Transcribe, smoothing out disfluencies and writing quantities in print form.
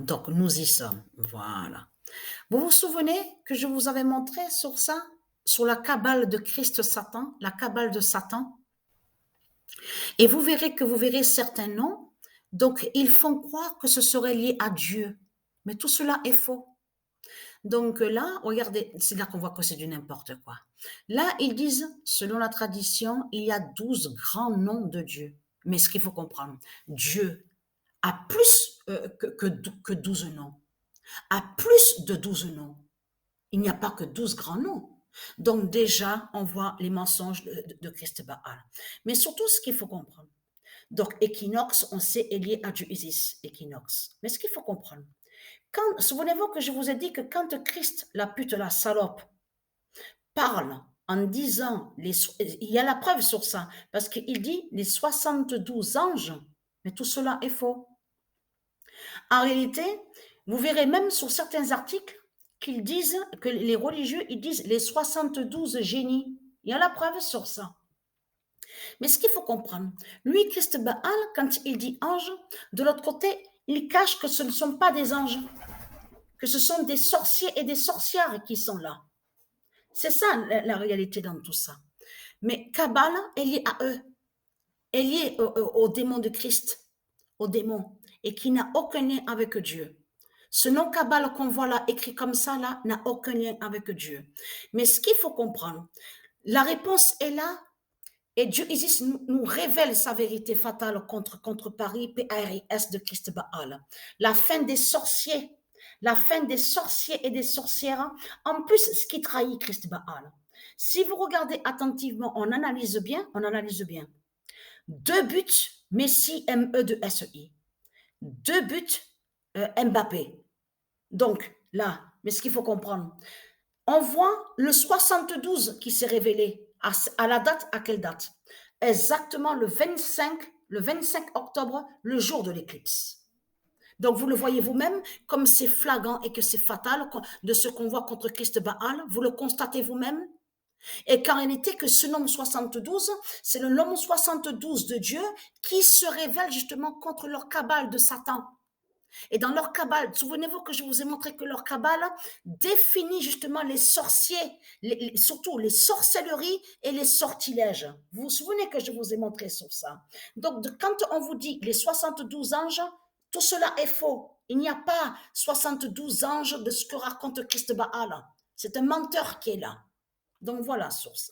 Donc, nous y sommes. Voilà. Vous vous souvenez que je vous avais montré sur ça, sur la cabale de Christ Satan, la cabale de Satan? Et vous verrez que vous verrez certains noms. Donc, ils font croire que ce serait lié à Dieu. Mais tout cela est faux. Donc là, regardez, c'est là qu'on voit que c'est du n'importe quoi. Là, ils disent, selon la tradition, il y a 12 grands noms de Dieu. Mais ce qu'il faut comprendre, Dieu a plus que 12 noms, a plus de 12 noms. Il n'y a pas que 12 grands noms. Donc déjà, on voit les mensonges de Christ Baal. Mais surtout, ce qu'il faut comprendre. Donc, équinoxe, on sait, est lié à Dieu Isis, équinoxe. Mais ce qu'il faut comprendre, souvenez-vous que je vous ai dit que quand Christ, la pute, la salope, parle en disant, il y a la preuve sur ça, parce qu'il dit les 72 anges, mais tout cela est faux. En réalité, vous verrez même sur certains articles qu'ils disent, que les religieux, ils disent les 72 génies. Il y a la preuve sur ça. Mais ce qu'il faut comprendre, lui, Christ Baal, quand il dit ange, de l'autre côté, il cache que ce ne sont pas des anges, que ce sont des sorciers et des sorcières qui sont là. C'est ça la réalité dans tout ça. Mais Kabbalah est lié à eux, est lié au démon de Christ, au démon, et qui n'a aucun lien avec Dieu. Ce nom Kabbalah qu'on voit là, écrit comme ça, là, n'a aucun lien avec Dieu. Mais ce qu'il faut comprendre, la réponse est là, et Dieu Isis nous révèle sa vérité fatale contre Paris, PRIS de Christ Baal. La fin des sorciers, la fin des sorciers et des sorcières, en plus, ce qui trahit Christ Baal. Si vous regardez attentivement, on analyse bien. Deux buts, Messi, MEI. Deux buts, Mbappé. Donc, là, mais ce qu'il faut comprendre, on voit le 72 qui s'est révélé. À la date, à quelle date? Exactement le 25 octobre, le jour de l'éclipse. Donc, vous le voyez vous-même, comme c'est flagrant et que c'est fatal de ce qu'on voit contre Christ Baal. Vous le constatez vous-même. Et qu'en réalité, que ce nombre 72, c'est le nombre 72 de Dieu qui se révèle justement contre leur cabale de Satan. Et dans leur cabale, souvenez-vous que je vous ai montré que leur cabale définit justement les sorciers, surtout les sorcelleries et les sortilèges. Vous vous souvenez que je vous ai montré sur ça. Donc, quand on vous dit les 72 anges, tout cela est faux. Il n'y a pas 72 anges de ce que raconte Christ Baal. C'est un menteur qui est là. Donc, voilà sur ça.